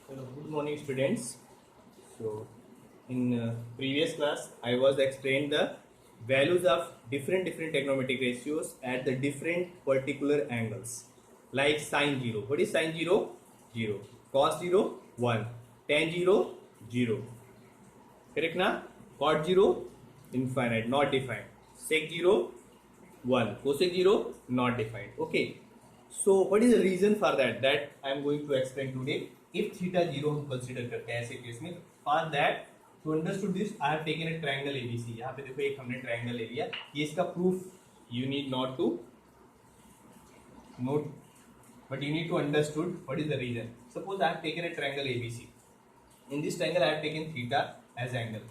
Good morning, students. So, in previous class, I was explained the values of different trigonometric ratios at the different particular angles. Like sine zero. What is sine zero? Zero. Cos zero? 1. Tan zero? 0. Correct na? Cot zero? Infinite, not defined. Sec zero? 1. Cosec 0? Not defined. Okay. So what is the reason for that? That I am going to explain today. If theta 0 हम consider करते हैं ऐसे case में, for that to understood this I have taken a triangle ABC. यहाँ पे देखो एक हमने triangle ले लिया. ये इसका proof you need not to note, but you need to understood what is the reason. Suppose I have taken a triangle ABC. In this triangle I have taken theta as angle,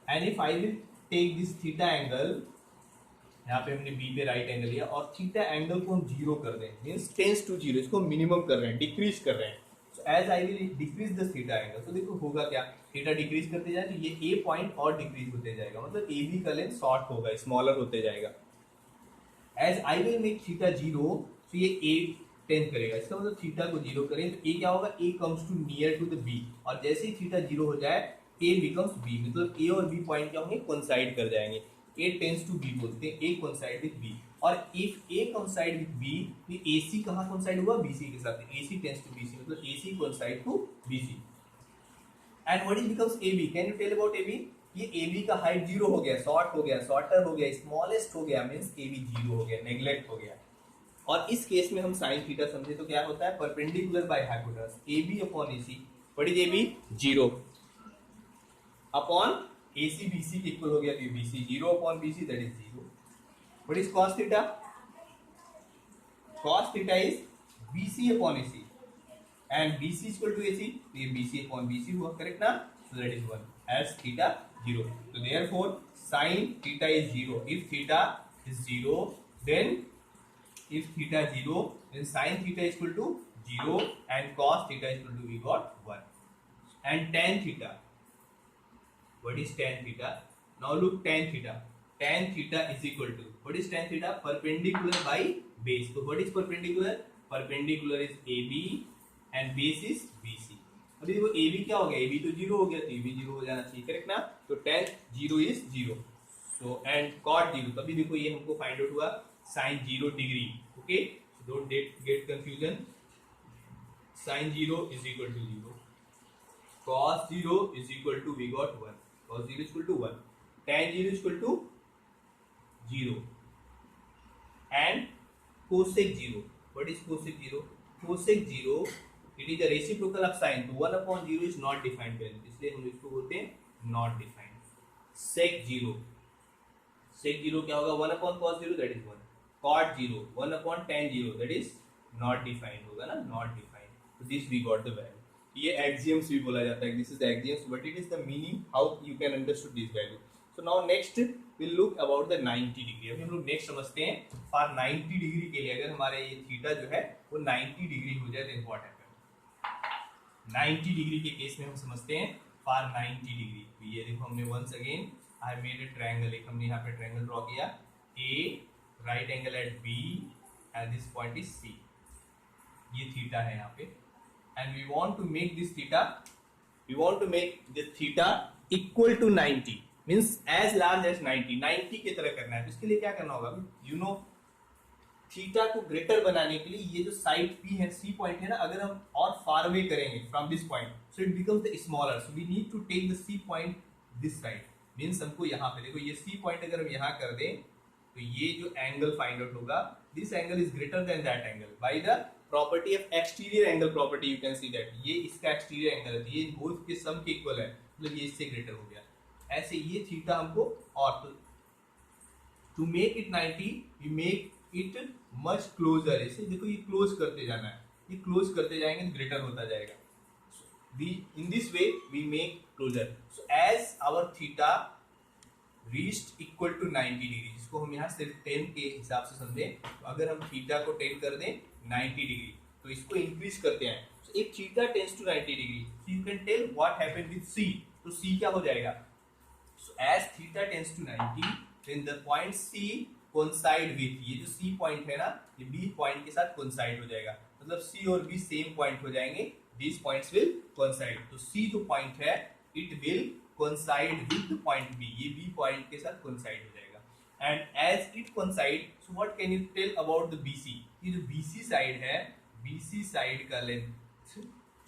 and if I will take this theta angle, यहाँ पे हमने B पे right angle लिया और theta angle को हम zero कर दें, मींस टेंस टू जीरो, इसको मिनिमम कर रहे हैं, डिक्रीज कर रहे हैं. So as I will decrease the theta angle, तो देखो होगा क्या, थीटा डिक्रीज करते जाए तो ये ए पॉइंट और डिक्रीज होते जाएगा, मतलब ए बी का लेंथ शॉर्ट होगा, स्मॉलर होते जाएगा. As I will make theta zero, तो ये ए टेंस करेगा, इसका मतलब थीटा को जीरो करें तो ए क्या होगा, A comes to near to the B, और जैसे ही थीटा जीरो हो जाए ए बिकम्स बी, मतलब ए और बी पॉइंट क्या होंगे, कोइंसाइड कर जाएंगे. A tends to B बोलते हैं, A coincide with B, और if A coincide with B, तो AC कहाँ coincide हुआ, BC के साथ. AC tends to BC, मतलब AC coincide to BC. And what is becomes AB? Can you tell about AB? ये AB का height zero हो गया, शॉर्ट हो गया, शॉर्टर हो गया, स्मॉलेस्ट हो गया, मीन्स AB जीरो हो गया, नेग्लेक्ट हो गया. और इस केस में हम साइन थीटा समझे तो क्या होता है, perpendicular by hypotenuse, AB upon AC. What is AB? Zero upon AC BC के इक्वल हो गया, तो BC zero upon BC, that is zero. What is cos theta? cos theta is BC upon AC, and BC equal to AC, तो ये BC upon BC हुआ, correct ना? So that is 1 as theta zero. तो therefore sin theta is zero. If theta is zero, then if theta 0, then sin theta is equal to 0 and cos theta is equal to, we got 1. And tan theta, what is tan theta? Now look tan theta. Tan theta is equal to, what is tan theta? Perpendicular by base. So what is perpendicular? Perpendicular is AB and base is BC. अभी देखो AB क्या हो गया, AB तो zero हो गया, तो AB zero हो जाना चाहिए, करेक्ट ना? तो tan zero is zero. So and cot zero, तभी देखो ये हमको फाइंड आउट हुआ sin 0 degree. Okay, so don't get confusion. Sin 0 is equal to 0, cos 0 is equal to, we got 1, cos 0 is equal to 1, tan 0 is equal to 0, and cosec 0. What is cosec 0? Cosec 0, it is a reciprocal of sin, तो 1 upon 0 is not defined value, इसलिए हम इसको बोलते हैं not defined. sec 0, sec 0 क्या होगा, 1 upon cos 0, that is 1. cot 0, 1 upon tan 0, that is not defined होगा ना, not defined. So this we got the value. ये axioms भी बोला जाता है, this is the axioms, but it is the meaning how you can understood this value. So now next we'll look about the 90 degree. अभी हम लोग next समझते हैं, for 90 degree के लिए अगर हमारे ये थीटा जो है वो 90 डिग्री हो जाए then what happen. 90 डिग्री के केस में हम समझते हैं for 90 डिग्री. ये देखो हमने once again I have made a triangle, एक हमने यहाँ पे triangle draw किया, A right angle at B and this point is C. ये थीटा है यहाँ पे, and we want to make this theta, we want to make this theta equal to 90, means as large as 90, 90 की तरह करना है. तो इसके लिए क्या करना होगा, you know, थीटा को ग्रेटर बनाने के लिए ये जो साइड P है, C पॉइंट है ना, अगर हम और फार अवे करेंगे from this point, so it becomes the smaller, so we need to take the C point this side, means हमको यहाँ पे देखो ये C पॉइंट अगर हम यहाँ कर दें तो ये जो एंगल फाइंड आउट होगा, this angle is greater than that angle by the property of exterior angle property. You can see that ये इसका एक्सटीरियर एंगल है, ये बोथ के सम के इक्वल है, मतलब ये इससे ग्रेटर हो गया. ऐसे ये थीटा हमको, और to make it 90 we make it much closer. इसे देखो ये क्लोज करते जाना है, ये क्लोज करते जाएंगे तो ग्रेटर होता जाएगा. In this way we make closer. So as our theta reached equal to 90 degree, जिसको हम यहाँ सिर्फ 10 के हिसाब से समझें, तो अगर हम थीटा को 10 कर दें 90 डिग्री, तो इसको इंक्रीज करते हैं. so, if theta tends to 90 degree, so you can tell what happened with C. तो C क्या हो जाएगा, so as theta tends to 90, then the point C coincide with, ये जो C पॉइंट है ना, ये B पॉइंट के साथ coincide हो जाएगा, मतलब C और B सेम पॉइंट हो जाएंगे, these points will coincide. तो C जो point है it will coincide with the point B, ये B point के साथ coincide हो जाएगा. And as it coincide, so what can you tell about the BC? ये जो BC side है, BC side का length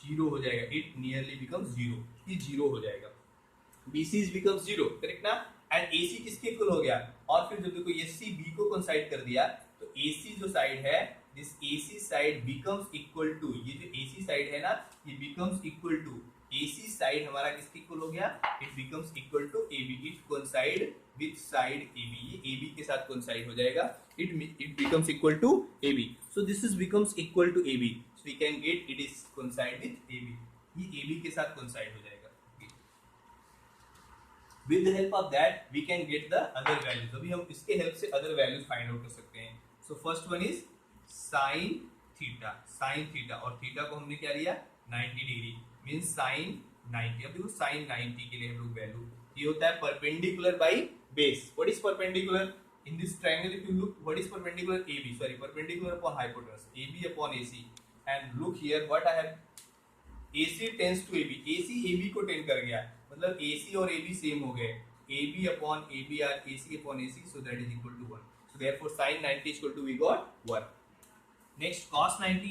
0 हो जाएगा. It nearly becomes 0, ये 0 हो जाएगा. BC becomes 0, करेक्ट ना. एंड AC किसके इक्वल हो गया, और फिर जब देखो ये C B को कोइंसाइड कर दिया तो AC जो साइड है, this AC side becomes equal to, ये जो AC साइड है ना, ये becomes equal to AC side हमारा किसके इक्वल हो गया, it becomes equal to AB. It coincide with side AB, ये AB के साथ कोइंसाइड हो जाएगा. It becomes equal to AB. So this is becomes equal to AB. So we can get it is coincide with AB, ये AB के साथ coincide हो जाएगा. With the help of that, we can get the other values. अभी हम इसके help से other values find out कर सकते हैं. So first one is sin theta. Sin theta और theta को हमने क्या लिया 90 डिग्री, means sin 90. अब देखो sin 90 के लिए हम लोग वैल्यू, ये होता है perpendicular by base. What is perpendicular? In this triangle, if you look, what is perpendicular? AB. Sorry, perpendicular upon hypotenuse. AB upon AC. And look here, what I have. AC tends to AB. AC AB को tend कर गया, मतलब AC और AB same हो गए. AB upon AB are AC upon AC, so that is equal to 1. So therefore sin 90 is equal to, we got 1. Next cos 90.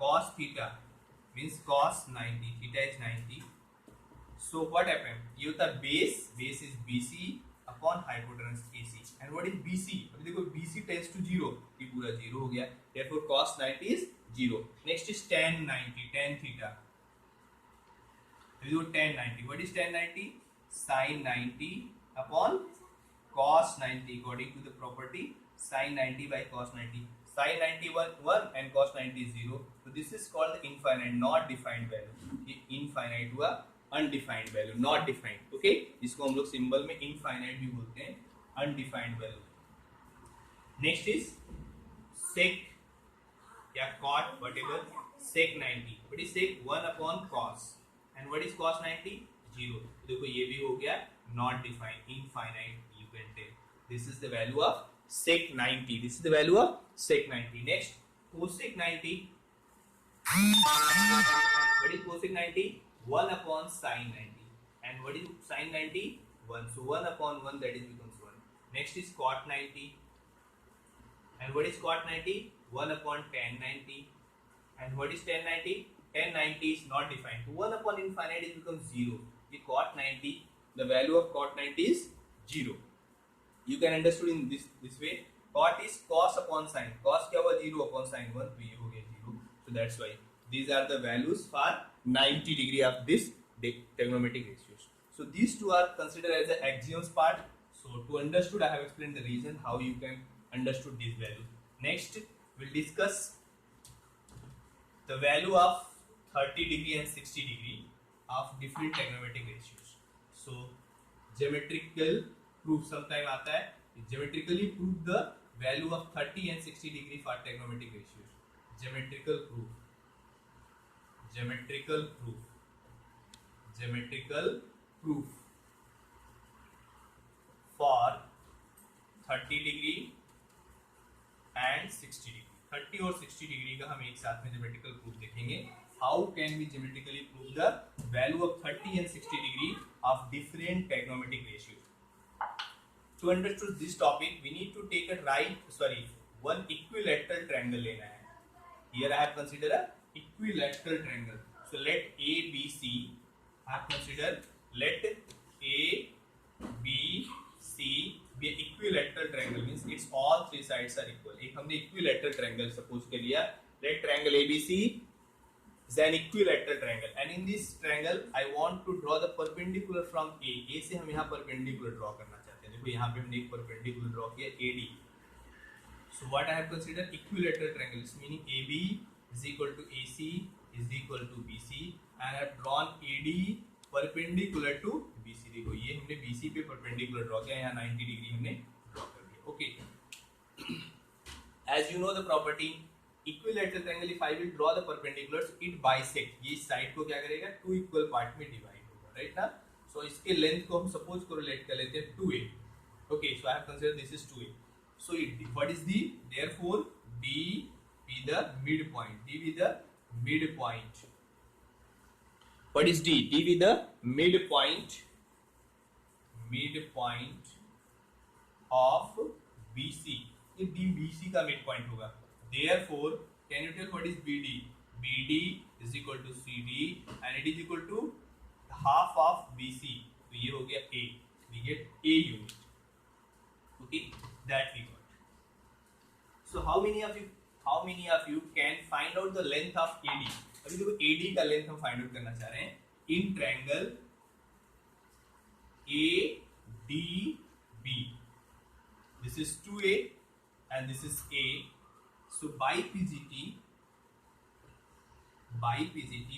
Cos theta means cos 90. Theta is 90. So what happened? ये होता है base. Base is BC upon hypotenuse AC. And what is BC? अभी देखो BC tends to 0. ये पूरा 0 हो गया. Therefore cos 90 is 0. Next is tan 90. Tan theta. We do tan 90. What is tan 90? Sin 90 upon cos 90 according to the property sin 90 by cos 90. Sin 90 1 and cos 90 is 0. So this is called the infinite, not defined value. ये infinite हुआ, undefined value, not defined. Okay? इसको हम लोग symbol में infinite भी बोलते हैं, undefined value. Next is sec या cot, whatever. Sec 90. What is sec? 1 upon cos. And what is cos 90? 0. देखो ये भी हो गया not defined, infinite. You can tell. This is the value of sec 90. This is the value of sec 90. Next, cosec 90. What is cosec 90? 1 upon sin 90. And what is sin 90? 1. So 1 upon 1, that is becomes 1. Next is cot 90. And what is cot 90? 1 upon tan 90. And what is tan 90? Tan 90 is not defined. So 1 upon infinite it becomes 0. The cot 90, the value of cot 90 is 0. You can understood in this way. Cot is cos upon sin. Cos क्या हुआ 0 upon sin 1, तो ये हो गया 0. So that's why these are the values for 90 degree of this trigonometric ratios. So these two are considered as the axioms part. So to understood, I have explained the reason how you can understood these values. Next, we'll discuss the value of 30 degree and 60 degree of different trigonometric ratios. So geometrical proof sometime आता है. Geometrically prove the value of 30 and 60 degree for trigonometric ratios. Geometrical proof. Geometrical proof. Geometrical proof for 30 degree and 60 degree. 30 और 60 degree का हम एक साथ में geometrical proof देखेंगे. How can we geometrically prove the value of 30 and 60 degree of different trigonometric ratios. To understand this topic we need to take one equilateral triangle लेना है. Here I have consider a equilateral triangle. So let A B C, I have considered let A B C be an equilateral triangle, means its all three sides are equal. एक हमने equilateral triangle suppose कर लिया. Let triangle ABC is an equilateral triangle, and in this triangle I want to draw the perpendicular from A. A से हम यहाँ perpendicular draw करना चाहते हैं. देखो यहाँ पे हमने एक perpendicular draw किया AD. So what I have considered equilateral triangle is meaning AB is equal to AC is equal to BC, and I have drawn AD perpendicular to BC. देखो ये हमने BC पे परपेंडिकुलर ड्रॉ किया, यहाँ 90 degree हमने draw कर दिया. Okay, as you know the property equilateral triangle, if I will draw the perpendiculars it bisect. ये साइड को क्या करेगा, टू इक्वल पार्ट में डिवाइड होगा, राइट ना. सो इसके लेंथ को हम सपोज को रिलेट कर लेते हैं 2a. Okay, so I have consider this is 2a. So what is the, therefore D be the midpoint. D be the midpoint. What is D? D with the midpoint of BC. ये D BC का midpoint होगा. Therefore, can you tell what is BD? BD is equal to CD and it is equal to half of BC. तो ये हो गया A. We get A unit. Okay, that we got. So how many of you can find out the length of AD? अभी देखो AD का length हम find out करना चाह रहे हैं in triangle ADB. This is 2A and this is A. So by PGT,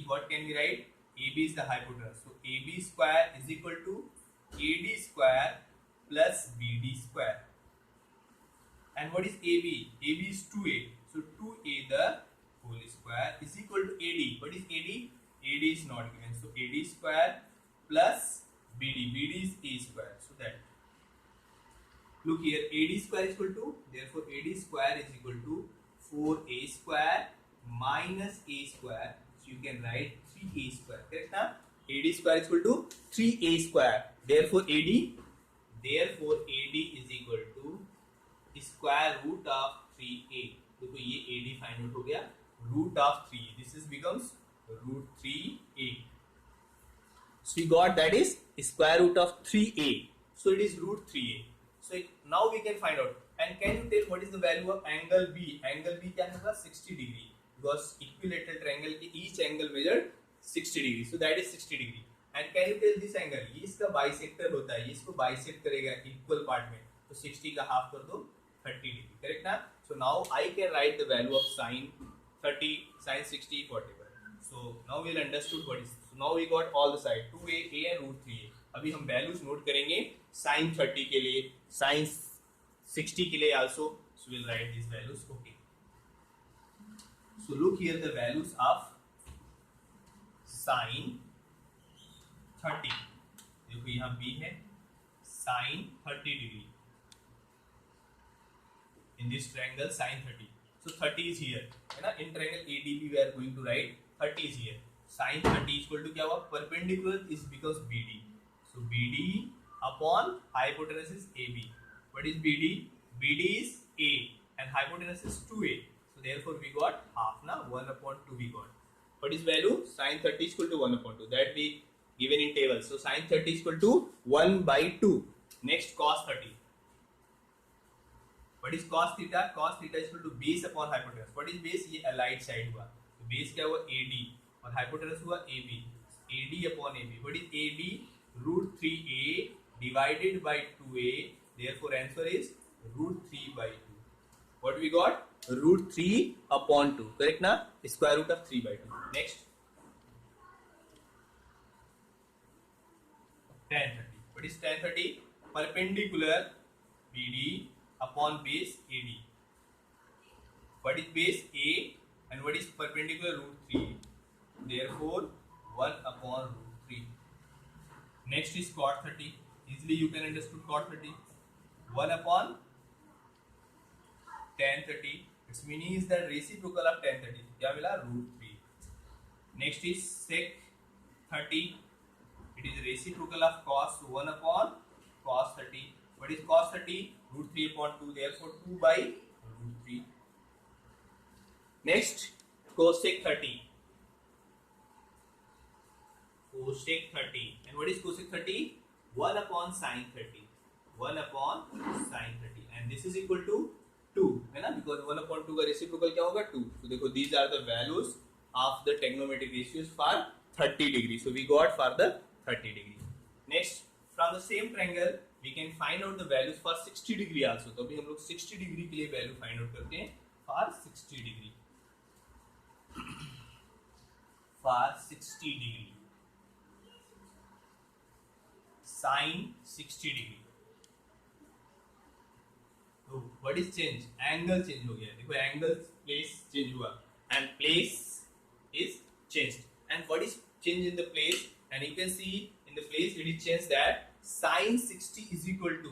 what can we write? AB is the hypotenuse. So AB square is equal to AD square plus BD square. And what is AB? AB is 2A. So 2A the whole square is equal to AD. What is AD? AD is not given. So AD square plus BD. BD is A square. So that. Look here. AD square is equal to. Therefore AD square is equal to 4A square minus A square. So you can write 3A square. Correct now? AD square is equal to 3A square. Therefore AD is equal to square root of 3A. देखो ये AD find out हो गया root of 3. This is becomes root 3A. So we got that is square root of 3A. So it is root 3A. So now we can find out. And can you tell what is the value of angle B? Angle B क्या होगा 60 degree. Because equilateral triangle की each angle measured 60 degree. So that is 60 degree. And can you tell this angle? ये इसका bisector होता है. ये इसको bisect करेगा equal part में. तो 60 का half कर दो 30 degree. Correct ना? So now I can write the value of sine 30, sine 60, whatever. So now we'll understood what is. So now we got all the side 2A, A and root 3A. अभी हम values note करेंगे sine 30 के लिए, sine 60 के लिए also. So we'll write these values. Okay. So look here the values of sine 30. देखो यहाँ B है sine 30 degree. In this triangle sine 30. So 30 is here. है ना? In triangle ADB we are going to write 30 is here. Sine 30 is equal to क्या हुआ? Perpendicular is because BD. So BD upon hypotenuse is AB. What is BD? BD is A and hypotenuse is 2A. So therefore we got half na 1 upon 2 we got. What is value? Sine 30 is equal to 1 upon 2. That we given in table. So sine 30 is equal to 1 by 2. Next cos 30. What is cos theta? Cos theta is equal to base upon hypotenuse. What is base? ये allied side हुआ. तो base क्या हुआ? AD और hypotenuse हुआ AB. AD upon AB. What is AB? Root 3A divided by 2A. Therefore answer is root 3 by 2. What we got? Root 3 upon 2. Correct ना? Square root of 3 by 2. Next. Tan 30. What is tan 30? Perpendicular BD upon base AD. What is base A and what is perpendicular root 3? Therefore 1 upon root 3. Next is cot 30. Easily you can understand cot 30. 1 upon tan 30. Its meaning is that reciprocal of tan 30. क्या मिला? root 3. Next is sec 30. It is reciprocal of cos 1 upon cos 30. What is cos 30? Root 3 upon 2. Therefore 2 by root 3. Next cosec 30. Cosec 30. And what is cosec 30? 1 upon sine 30. 1 upon sine 30. And this is equal to 2. है ना? Because 1 upon 2 का reciprocal क्या होगा? 2. So देखो these are the values of the trigonometric ratios for 30 degree. So we got for the 30 degree. Next from the same triangle we can find out the values for 60 degree also. तो अभी हम लोग 60 degree के लिए value find out करते हैं for 60 degree. For 60 degree. Sine 60 degree. तो what is change? Angle change हो गया. देखो angle place change हुआ and place is changed. And what is change in the place? And you can see in the place it is changed that sin 60 is equal to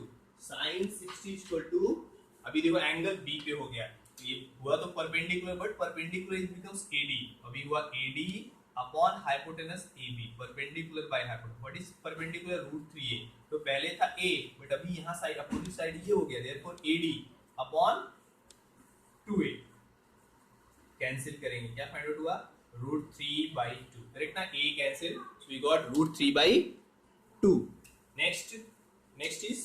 अभी देखो angle B पे हो गया तो ये हुआ तो perpendicular, but perpendicular is becomes AD. अभी हुआ AD upon hypotenuse AB, perpendicular by hypotenuse. What is perpendicular? √3a. तो पहले था a, बट अभी यहाँ साइड अपोजिट साइड ये हो गया, therefore AD upon 2a. Cancel करेंगे, क्या फाइंड आउट हुआ? √3/2. करेक्ट ना? a cancel, so we got √3/2. Next is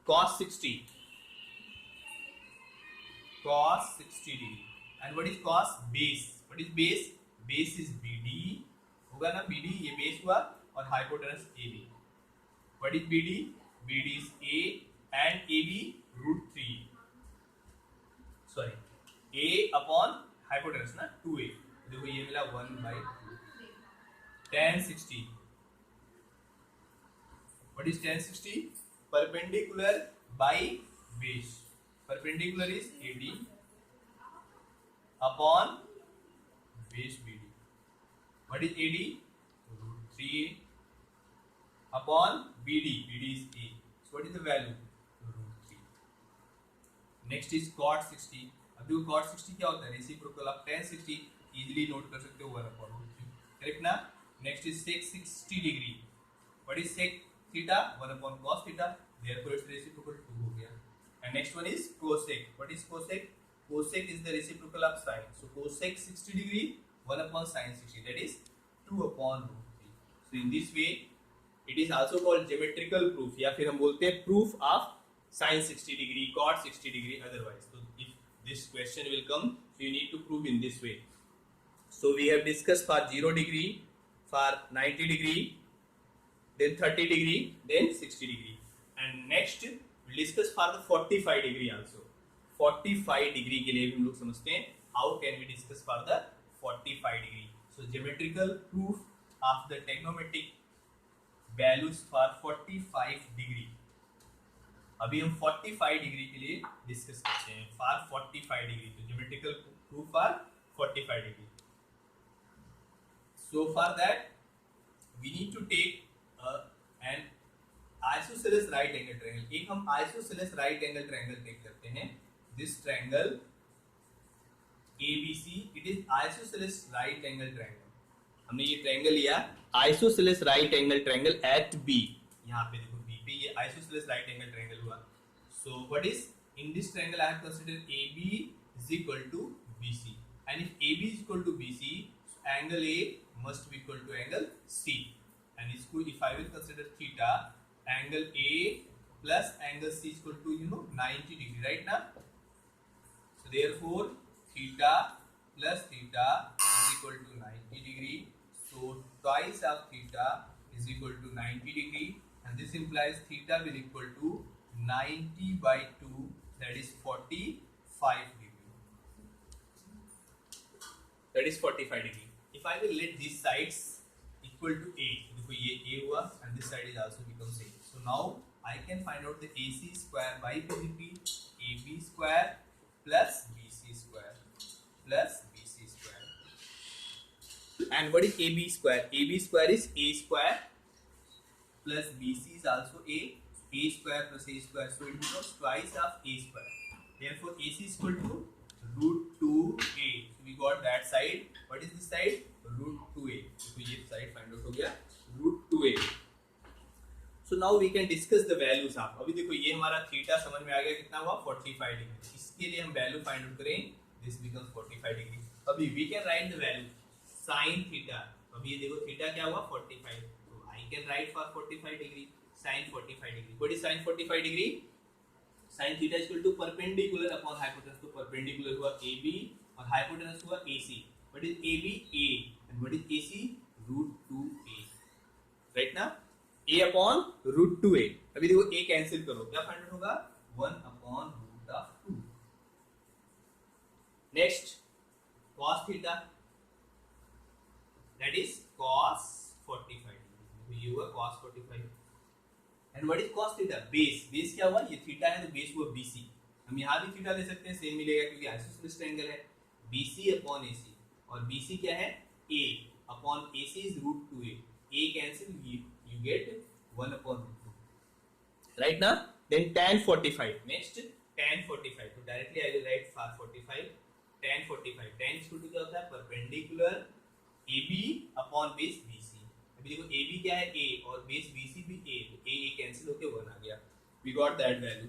cos 60. Cos 60 degree. And what is cos? Base. What is base? Base is BD. होगा ना BD, ये base हुआ और hypotenuse AB. What is BD? BD is A and AB √3. Sorry, A upon hypotenuse ना 2A. देखो ये मिला 1/2. tan 60. What is tan 60? Perpendicular by base. Perpendicular is AD upon base BD. What is AD? √3a upon BD. BD is A. So what is the value? √3. Next is cot 60. अब देखो cot 60 क्या होता है? Reciprocal of tan 60. Easily note कर सकते हो 1/√3. Correct ना? Next is sec 60 degree. What is sec theta? 1/cos theta. Therefore its reciprocal 2 हो गया. And next one is cosec. What is cosec? Cosec is the reciprocal of sine. So cosec 60 degree 1/sin 60. That is 2/√3. So in this way, it is also called geometrical proof. या फिर हम बोलते हैं proof of sin 60 degree, cot 60 degree. Otherwise, so if this question will come, so you need to prove in this way. So we have discussed for 0 degree, for 90 degree, then 30 degree, then 60 degree. And next we'll discuss for the 45 degree also. 45 degree के लिए भी हम लोग समझते हैं how can we discuss for the 45 degree. So geometrical proof of the trigonometric values for 45 degree. अभी हम 45 degree के लिए डिस्कस करते हैं for 45 डिग्री. तो geometrical proof for 45 degree. So for that we need to take an isosceles right angle triangle. एक हम isosceles right angle triangle take करते हैं. This triangle ABC, it is isosceles right angle triangle. हमने ये triangle लिया isosceles right angle triangle at B. यहाँ पे देखो B पे ये isosceles right angle triangle हुआ. So what is in this triangle? I have considered AB is equal to BC, and if AB is equal to BC, so angle A must be equal to angle C. And if I will consider theta, angle A plus angle C is equal to 90 degree, right now? So therefore theta plus theta is equal to 90 degree. So twice of theta is equal to 90 degree, and this implies theta will equal to 90/2, that is 45 degree. That is 45 degree. If I will let these sides equal to A, देखो ये A हुआ and this side is also becomes A. So now I can find out the AC square by BCP. AB square plus BC square plus BC square. And what is AB square? AB square is A square plus BC is also A. A square plus A square, so it becomes twice of A square. Therefore AC is equal to √2a. So we got that side. What is this side? √2a. So ये side find out हो गया √2a. So now we can discuss the values of. अभी देखो ये हमारा theta समझ में आ गया कितना हुआ 45 डिग्री. इसके लिए हम वैल्यू फाइंड आउट करें. This becomes 45 degree. अभी we can write the value sin theta. अभी ये देखो थीटा क्या हुआ 45. So I can write for 45 degree sin 45 degree. What is sin 45 degree? Sin theta is equal to perpendicular upon hypotenuse. तो perpendicular हुआ AB और hypotenuse हुआ AC. What is AB? A. And what is AC? √2a. Right now? A upon √2a. अभी देखो A cancel करो, क्या find out होगा? 1/√2. Next, cos theta. That is cos 45 degree. ये हुआ cos 45. And what is cos theta? Base. Base क्या हुआ? ये थीटा है तो बेस हुआ BC. हम यहाँ भी थीटा ले सकते हैं, सेम मिलेगा क्योंकि आइसोसेलेस ट्रायंगल है. BC upon AC और BC क्या है? A upon AC is √2a. A cancel, you get 1/√2. Right now? Then tan 45. Next, tan 45, तो directly I will write 45 tan 45, tan equal to क्या होता है perpendicular AB upon base BC। अभी देखो AB क्या है A और बेस BC भी A, तो A कैंसिल होके 1 आ गया, वी गॉट दैट वैल्यू।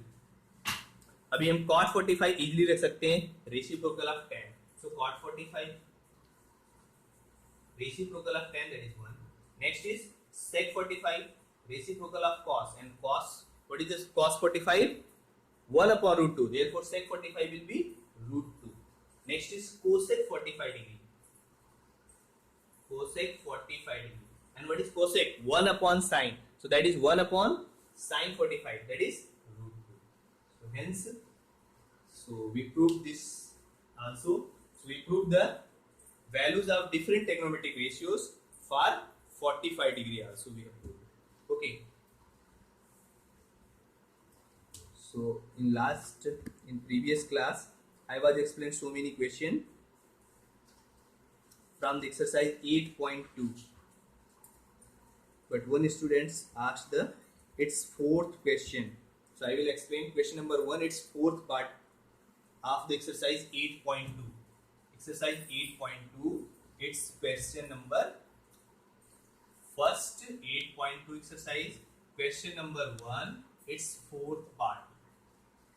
अभी हम cot 45 इजीली रख सकते हैं reciprocal of tan, so cot 45 reciprocal of tan, that is 1. Next is sec 45 reciprocal of cos, and cos, what is this cos 45? 1 upon root 2, therefore sec 45 will be root 2. Next is cosec 45 degree, cosec 45 degree, and what is cosec? 1 upon sine, so that is 1 upon sine 45, that is root 2. So hence, so we proved this also, so we proved the values of different trigonometric ratios for 45 degree also we have proved. Okay, so in previous class I was explained so many question from the exercise 8.2, but one student asked its fourth question, so I will explain question number 1, its fourth part of the exercise 8.2. Exercise 8.2, its question number first 8.2 exercise, question number 1, its fourth part.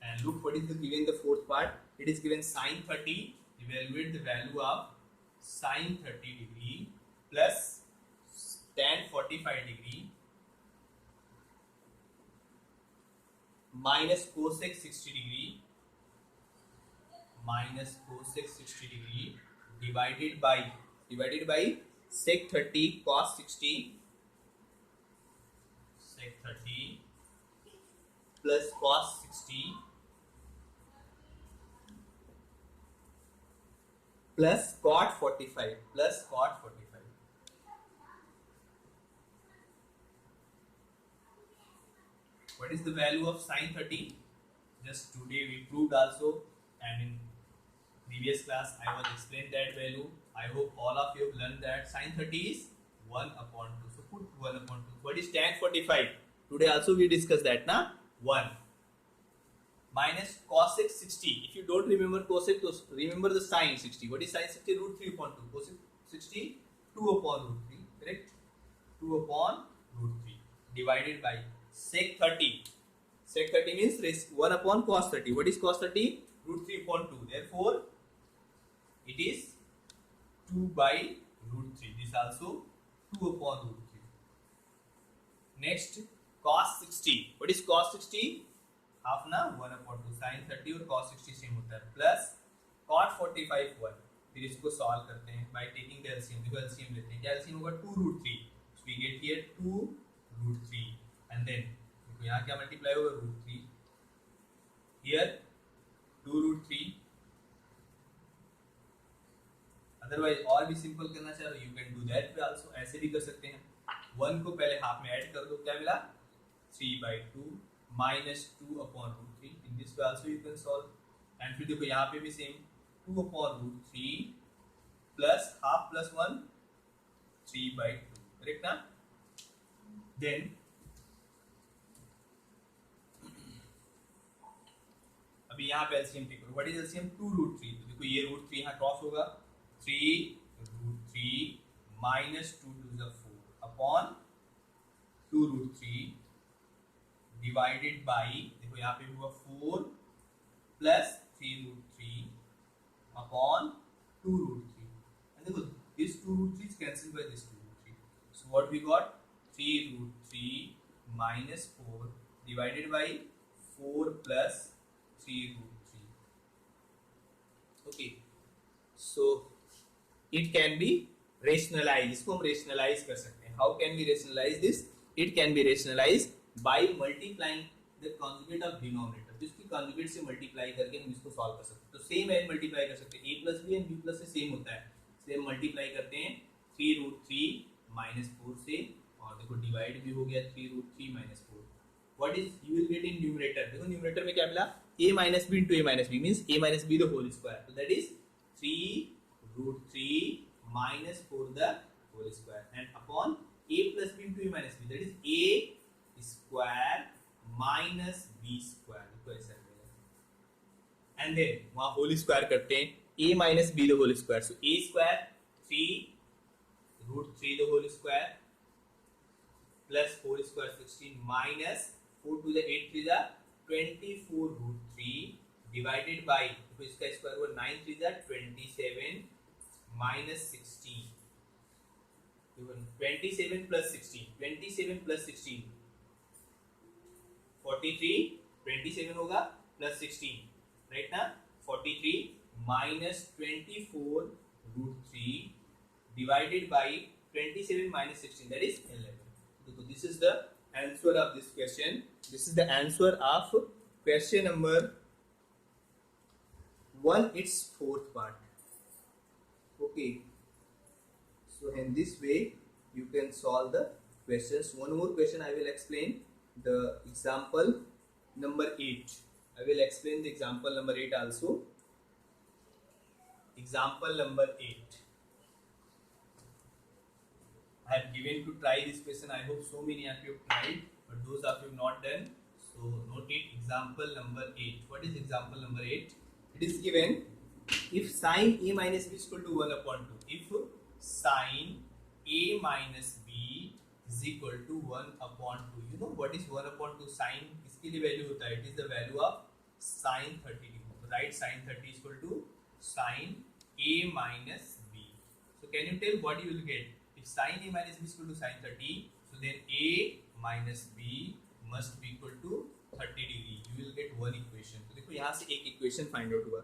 And look what is given the fourth part. It is given sine 30, evaluate the value of sine 30 degree plus tan 45 degree minus cosec 60 degree minus cosec 60 degree divided by sec 30 cos 60 sec 30 plus cos 60 plus cot 45 plus cot 45. What is the value of sine 30? Just today we proved also, and in previous class I was explained that value. I hope all of you have learned that sine 30 is 1 upon 2. So put 1 upon 2. What is tan 45? Today also we discussed that, na? 1 minus cosec 60. If you don't remember cosec, so remember the sine 60. What is sine 60? Root 3 upon 2. Cosec 60, 2 upon root 3. Correct? 2 upon root 3 divided by sec 30. Sec 30 means 1 upon cos 30. What is cos 30? Root 3 upon 2. Therefore, it is 2 by root 3. This also 2 upon root 3. Next, cos 60. What is cos 60? Half na 1 upon 2. Sin 30 और cos 60 same होता है. Plus cot 45 1. फिर इसको solve करते हैं by taking the LCM. देखो LCM लेते हैं. क्या LCM होगा? 2 root 3. So we get here 2 root 3. And then देखो यहाँ क्या multiply होगा? root 3. Here 2 root 3. अदरवाइज और भी सिंपल करना चाहो यू कैन डू दैट भी आल्सो, ऐसे भी कर सकते हैं. 1 को पहले हाफ में ऐड कर दो, क्या मिला? 3/2 minus 2 upon root 3. In this way also you can solve. And फिर देखो यहाँ पे भी same 2 upon root 3 plus half plus 1 3/2. Correct ना? Then अभी यहाँ पे एलसीएम टेक करो. What is LCM? 2 root 3. तो देखो ये root 3 यहाँ क्रॉस होगा. 3 root 3 minus 2 to the 4 upon 2 root 3 divided by, देखो यहाँ पे हुआ 4 plus 3 root 3 upon 2 root 3. And देखो this 2 root 3 is cancelled by this 2 root 3. So what we got? 3 root 3 minus 4 divided by 4 plus 3 root 3. Okay. So it can be rationalized. इसको हम rationalize कर सकते हैं. How can we rationalize this? It can be rationalized by multiplying the conjugate of denominator. जिसकी conjugate से multiply करके हम इसको solve कर सकते हैं. तो same है multiply कर सकते हैं. a plus b and b plus से same होता है. इसलिए multiply करते हैं 3 root 3 minus 4 से, और देखो divide भी हो गया 3 root 3 minus 4. What is you will get in numerator? देखो numerator में क्या मिला? a minus b into a minus b means a minus b the whole square. So that is 3 root 3 minus 4 the whole square, and upon a plus b into a minus b, that is a square minus b square. देखो ऐसा मिलेगा. And then वहां whole square करते हैं, a minus B the whole square, so a square 3 root 3 the whole square plus whole square 16 minus 4 to the 8 3 the 24 root 3 divided by, तो इसका square हुआ 9 3 the 27 minus 16, 27 plus 16, 27 plus 16 43, 27 होगा plus 16 right ना, 43 minus 24 root 3 divided by 27 minus 16, that is 11. So this is the answer of this question. This is the answer of question number 1, its fourth part. Okay, so in this way you can solve the questions. One more question I will explain, the example number 8. I will explain the example number 8 also. Example number 8 I have given to try this question. I hope so many of you have tried, but those of you not done, so note it. Example number 8. What is example number 8? It is given, if sine a minus b is equal to 1 upon 2. If sine a minus b is equal to 1 upon 2. You know what is 1 upon 2? Sine इसके लिए value होता है, it is the value of sine 30 degree. So write sine 30 is equal to sine a minus b. So can you tell what you will get? If sine a minus b is equal to sine 30, so then a minus b must be equal to 30 degree. You will get one equation. तो देखो यहाँ से एक equation find out हुआ.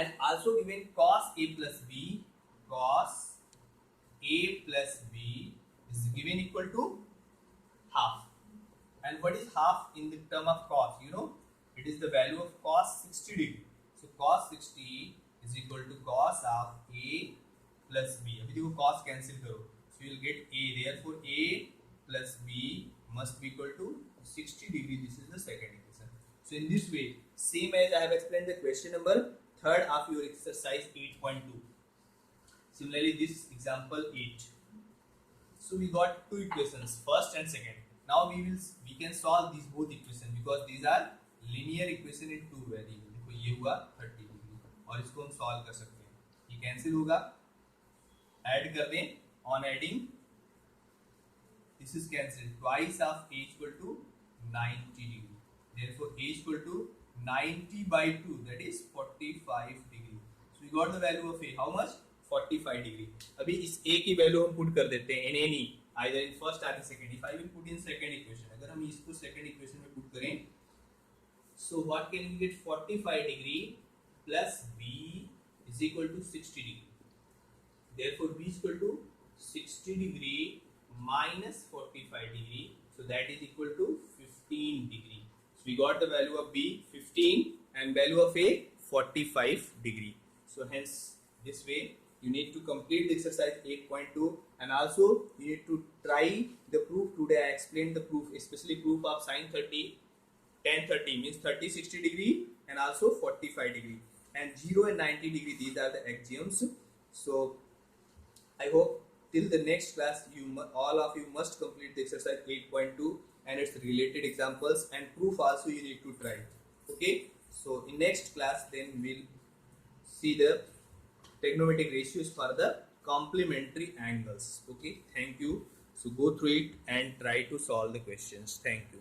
And also given cos a plus b, cos a plus b is given equal to half. And what is half in the term of cos? You know, it is the value of cos 60 degree. So cos 60 is equal to cos of a plus b. अभी देखो cos cancel करो, so you will get a. Therefore a plus b must be equal to 60 degree. This is the second equation. So in this way, same as I have explained the question number 3rd of your exercise 8.2. Similarly, this example 8. So we got two equations, first and second. Now we can solve these both equations because these are linear equation in two variable. देखो ये हुआ 30 degree और इसको हम solve कर सकते हैं. ये कैंसिल होगा, ऐड कर दें, on adding this is cancelled. Twice of a equal to 90 degree. Therefore a equal to 90 by 2, that is 45 degree. So we got the value of a. How much? 45 degree. अभी इस a की value हम put कर देते हैं in any, either in first or in second. If I will put in second equation, अगर हम इसको second equation में पुट करें, so what can we get? 45 degree plus b is equal to 60 degree. Therefore b is equal to 60 degree minus 45 degree, so that is equal to 15 degree. So we got the value of b 15 and value of a 45 degree. So hence this way you need to complete the exercise 8.2, and also you need to try the proof. Today I explained the proof, especially proof of sine 30, tan 30 means 30 60 degree and also 45 degree, and 0 and 90 degree, these are the axioms. So I hope till the next class all of you must complete the exercise 8.2 and its related examples, and proof also you need to try. Okay, so in next class then we'll see the trigonometric ratios for the complementary angles. Okay, thank you. So go through it and try to solve the questions. Thank you.